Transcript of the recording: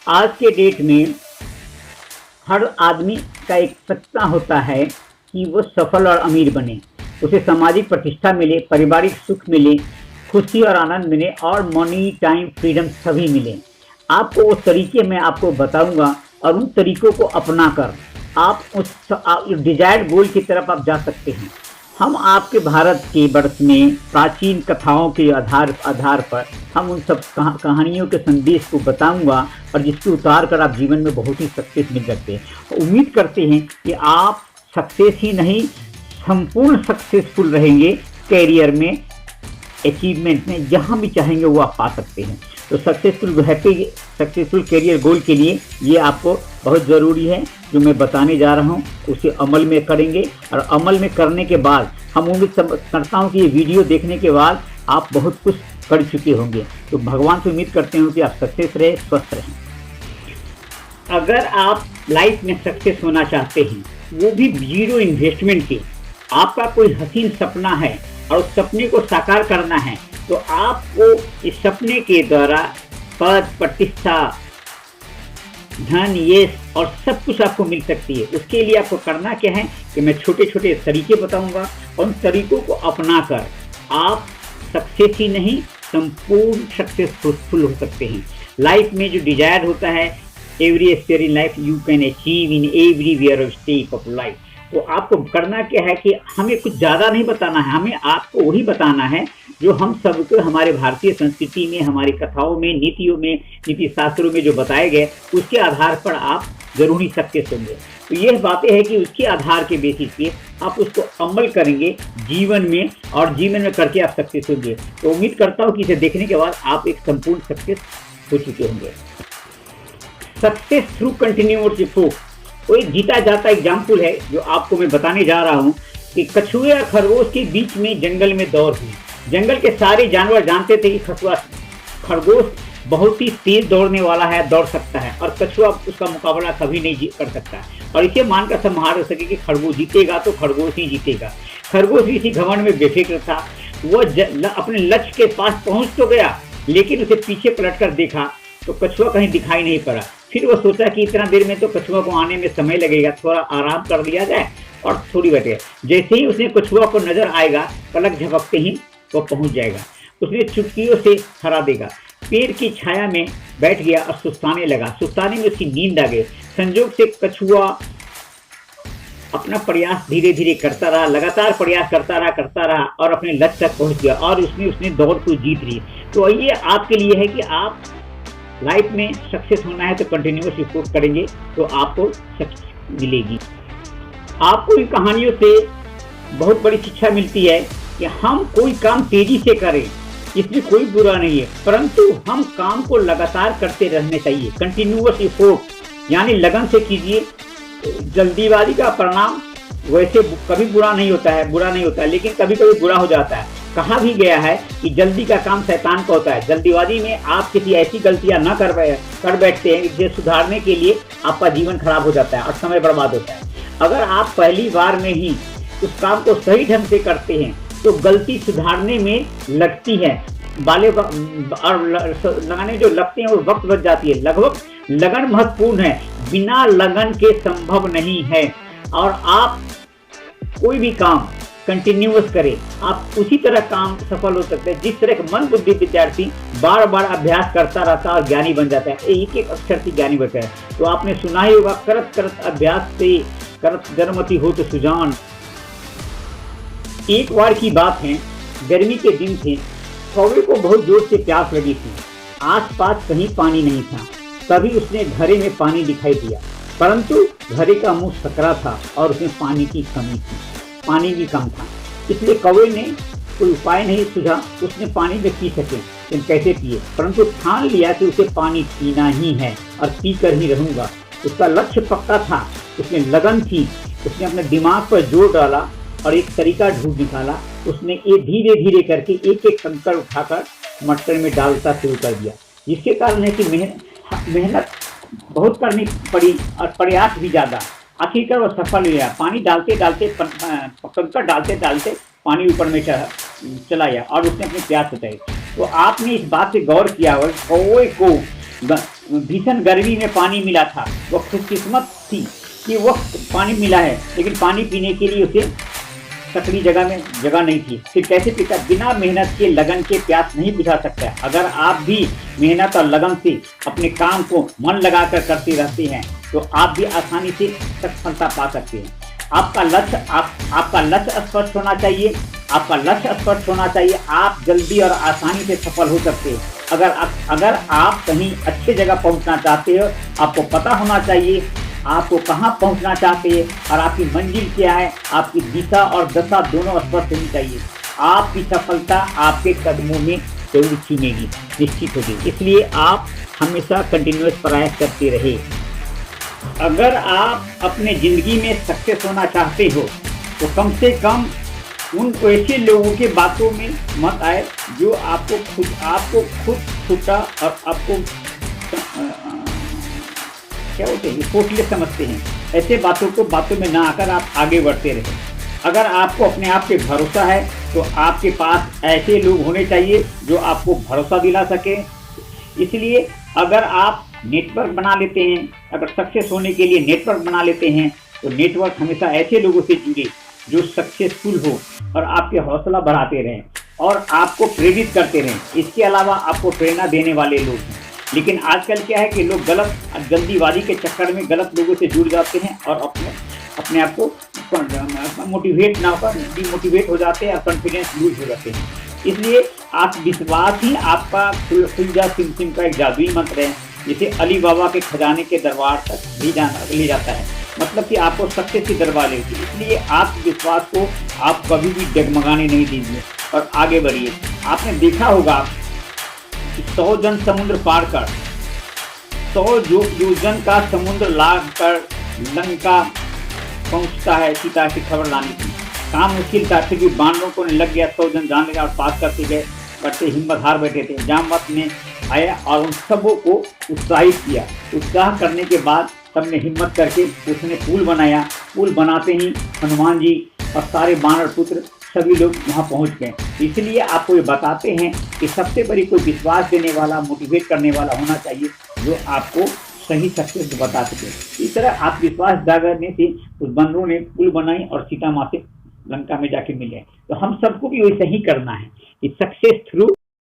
आज के डेट में हर आदमी का एक सपना होता है कि वो सफल और अमीर बने, उसे सामाजिक प्रतिष्ठा मिले, पारिवारिक सुख मिले, खुशी और आनंद मिले और मनी, टाइम, फ्रीडम सभी मिले। आपको उस तरीके मैं आपको बताऊंगा और उन तरीकों को अपनाकर आप उस डिजायर्ड गोल की तरफ आप जा सकते हैं। हम आपके भारत के वर्ष में प्राचीन कथाओं के आधार पर हम उन सब कहानियों के संदेश को बताऊंगा और जिसको उतार कर आप जीवन में बहुत ही सक्सेस मिल सकते हैं। उम्मीद करते हैं कि आप सक्सेस ही नहीं संपूर्ण सक्सेसफुल रहेंगे कैरियर में, अचीवमेंट में, जहां भी चाहेंगे वो आप पा सकते हैं। तो सक्सेसफुल कैरियर गोल के लिए ये आपको बहुत ज़रूरी है जो मैं बताने जा रहा हूँ, उसे अमल में करेंगे और अमल में करने के बाद हम उम्मीद करता हूँ कि ये वीडियो देखने के बाद आप बहुत कुछ कर चुके होंगे। तो भगवान से उम्मीद करते हैं कि आप सक्सेस रहे, स्वस्थ रहें। अगर आप लाइफ में सक्सेस होना चाहते हैं, वो भी जीरो इन्वेस्टमेंट के, आपका कोई हसीन सपना है और उस सपने को साकार करना है, तो आपको इस सपने के द्वारा पद, प्रतिष्ठा, धन, यश और सब कुछ आपको मिल सकती है। उसके लिए आपको करना क्या है कि मैं छोटे छोटे तरीके बताऊंगा और उन तरीकों को अपनाकर आप सक्सेस ही नहीं संपूर्ण सक्सेसफुल हो सकते हैं। लाइफ में जो डिजायर होता है, every step in life you can achieve in everywhere of step of life. तो आपको करना क्या है कि हमें कुछ ज़्यादा नहीं बताना है, हमें आपको वही बताना है जो हम सबको हमारे भारतीय संस्कृति में, हमारी कथाओं में, नीतियों में, नीति शास्त्रों में जो बताए गए, उसके आधार पर आप जरूर ही सक्सेस होंगे। तो यह बातें हैं कि उसके आधार के बेसिस पे आप उसको अमल करेंगे जीवन में और जीवन में करके आप सक्सेस होंगे। तो उम्मीद करता हूँ कि इसे देखने के बाद आप एक संपूर्ण सक्सेस हो चुके होंगे। सक्सेस थ्रू कंटिन्यूअस एफर्ट, वो एक जीता जाता एग्जाम्पल है जो आपको मैं बताने जा रहा हूँ कि कछुए और खरगोश के बीच में जंगल में दौड़ हुई। जंगल के सारे जानवर जानते थे कि खरगोश बहुत ही तेज दौड़ने वाला है, दौड़ सकता है और कछुआ उसका मुकाबला कभी नहीं कर सकता और इसे मानकर सब मान सके कि खरगोश जीतेगा तो खरगोश ही जीतेगा। खरगोश भी इसी घमंड में बेफिक्र था। वो अपने लक्ष्य के पास पहुंच तो गया, लेकिन उसे पीछे पलट कर देखा तो कछुआ कहीं दिखाई नहीं पड़ा। फिर वो सोचा कि इतना देर में तो कछुआ को आने में समय लगेगा, थोड़ा आराम कर लिया जाए और थोड़ी बैठे। जैसे ही उसने कछुआ को नजर आएगा, पलक झपकते ही वो पहुंच जाएगा, उसने चुटकियों से हरा देगा। पेड़ की छाया में बैठ गया और सुस्ताने लगा। सुस्ताने में उसकी नींद आ गई। संजोग से कछुआ अपना प्रयास धीरे धीरे करता रहा, लगातार प्रयास करता रहा और अपने लक्ष्य तक पहुंच गया और उसने दौड़ को जीत ली। तो ये आपके लिए है कि आप लाइफ में सक्सेस होना है तो कंटिन्यूअस एफर्ट करेंगे तो आपको सक्सेस मिलेगी। आपको इन कहानियों से बहुत बड़ी शिक्षा मिलती है कि हम कोई काम तेजी से करें, इसमें कोई बुरा नहीं है, परंतु हम काम को लगातार करते रहने चाहिए। कंटिन्यूअस एफर्ट यानी लगन से कीजिए। जल्दीबाजी का परिणाम वैसे कभी बुरा नहीं होता है, लेकिन कभी कभी बुरा हो जाता है। कहा भी गया है कि जल्दी का काम शैतान का होता है। जल्दीबाजी में आप किसी ऐसी गलतियां न कर बैठते हैं जिसे सुधारने के लिए आपका जीवन खराब हो जाता है और समय बर्बाद होता है। अगर आप पहली बार में ही उस काम को सही ढंग से करते हैं तो गलती सुधारने में लगती है, बाले और लगाने जो लगते हैं वो वक्त बच जाती है। लगन महत्वपूर्ण है, बिना लगन के संभव नहीं है। और आप कोई भी काम कंटिन्यूअस करें, आप उसी तरह काम सफल हो सकते हैं जिस तरह का मन बुद्धि विद्यार्थी बार बार अभ्यास करता रहता है और ज्ञानी बन जाता है। एक एक अक्षर से ज्ञानी बनता है। तो आपने सुना ही होगा, करत करत अभ्यास से करत जन्मति हो तो सुजान। एक बार की बात है, गर्मी के दिन थे, कौवे को बहुत जोर से प्यास लगी थी। आसपास कहीं पानी नहीं था। तभी उसने घड़े में पानी दिखाई दिया, परंतु घड़े का मुंह सकरा था और उसमें पानी की कमी थी, पानी भी कम था। इसलिए कौवे ने कोई उपाय नहीं सूझा उसने पानी में पी सके, लेकिन कैसे पिए, परंतु ठान लिया कि उसे पानी पीना ही है और पी कर ही रहूंगा। उसका लक्ष्य पक्का था, उसमें लगन थी, उसने अपने दिमाग पर जोर डाला और एक तरीका ढूंढ निकाला। उसने ये धीरे धीरे करके एक एक कंकड़ उठाकर मटर में डालता शुरू कर दिया, जिसके कारण है कि मेहनत बहुत करनी पड़ी और प्रयास भी ज़्यादा। आखिरकार वो सफल हुआ। पानी डालते डालते कंकड़ डालते डालते पानी ऊपर में चला गया और उसने अपनी प्यास बुझाई। तो आपने इस बात से गौर किया हो, कौवे को भीषण गर्मी में पानी मिला था, वह खुशकिस्मत थी कि वह पानी मिला है, लेकिन पानी पीने के लिए उसे सकरी जगह में जगह नहीं थी। फिर कैसे पीता? बिना मेहनत के लगन के प्यास नहीं बुझा सकता। अगर आप भी मेहनत और लगन से अपने काम को मन लगाकर करते रहते हैं तो आप भी आसानी से सफलता पा सकते हैं। आपका लक्ष्य स्पष्ट होना चाहिए। आपका लक्ष्य स्पष्ट होना चाहिए। आप जल्दी और आसानी से सफल हो सकते हैं। अगर आप कहीं अच्छी जगह पहुंचना चाहते हो, आपको पता होना चाहिए आपको कहाँ पहुंचना चाहते हैं और आपकी मंजिल क्या है। आपकी दिशा और दशा दोनों स्पष्ट होनी चाहिए। आपकी सफलता आपके कदमों में जरूर छीनेगी, निश्चित होगी। इसलिए आप हमेशा कंटिन्यूअस प्रयास करते रहे। अगर आप अपने ज़िंदगी में सक्सेस होना चाहते हो तो कम से कम उन ऐसे लोगों के बातों में मत आए जो आपको खुद छूटा और आपको क्या होते हैं पोटले समझते हैं। ऐसे बातों में ना आकर आप आगे बढ़ते रहे। अगर आपको अपने आप पे भरोसा है तो आपके पास ऐसे लोग होने चाहिए जो आपको भरोसा दिला सके। इसलिए अगर आप नेटवर्क बना लेते हैं, अगर सक्सेस होने के लिए नेटवर्क बना लेते हैं तो नेटवर्क हमेशा ऐसे लोगों से जुड़े जो सक्सेसफुल हो और आपके हौसला बढ़ाते रहें और आपको प्रेरित करते रहें। इसके अलावा आपको प्रेरणा देने वाले लोग हैं। लेकिन आजकल क्या है कि लोग गलत जल्दीबाजी के चक्कर में गलत लोगों से जुड़ जाते हैं और अपने आप को मोटिवेट ना होकर डिमोटिवेट हो जाते हैं और कॉन्फिडेंस लूज हो जाते हैं। इसलिए आत्मविश्वास ही आपका खुलजा सिम का एक जादुई मंत्र है, जिसे अली बाबा के खजाने के दरबार तक ले जाता है। मतलब कि आपको सक्सेस की दरबार ले। इसलिए आत्मविश्वास को आप कभी भी डगमगाने नहीं दीजिए और आगे बढ़िए। आपने देखा होगा 100 जन समुद्र पार कर 100 योजन का समुद्र लाग कर लंका पहुंचता है सीता की खबर लाने की। काम मुश्किल था, फिर भी बानरों को लग गया। 100 जन जान लगा और पास करते हिम्मत हार बैठे थे। जामवंत ने आया और उन सबों को उत्साहित किया। उत्साह करने के बाद सबने हिम्मत करके उसने पुल बनाया। पुल बनाते ही हनुमान जी और सारे बानर पुत्र सभी लोग वहाँ पहुँच गए। इसलिए आपको ये बताते हैं कि सबसे बड़ी कोई विश्वास देने वाला, मोटिवेट करने वाला होना चाहिए जो आपको सही सक्सेस बता सके। इस तरह आत्मविश्वास जागरने से उस बंदरों ने पुल बनाई और सीता माँ से लंका में जाके मिले। तो हम सबको भी वैसे ही करना है कि सक्सेस थ्रू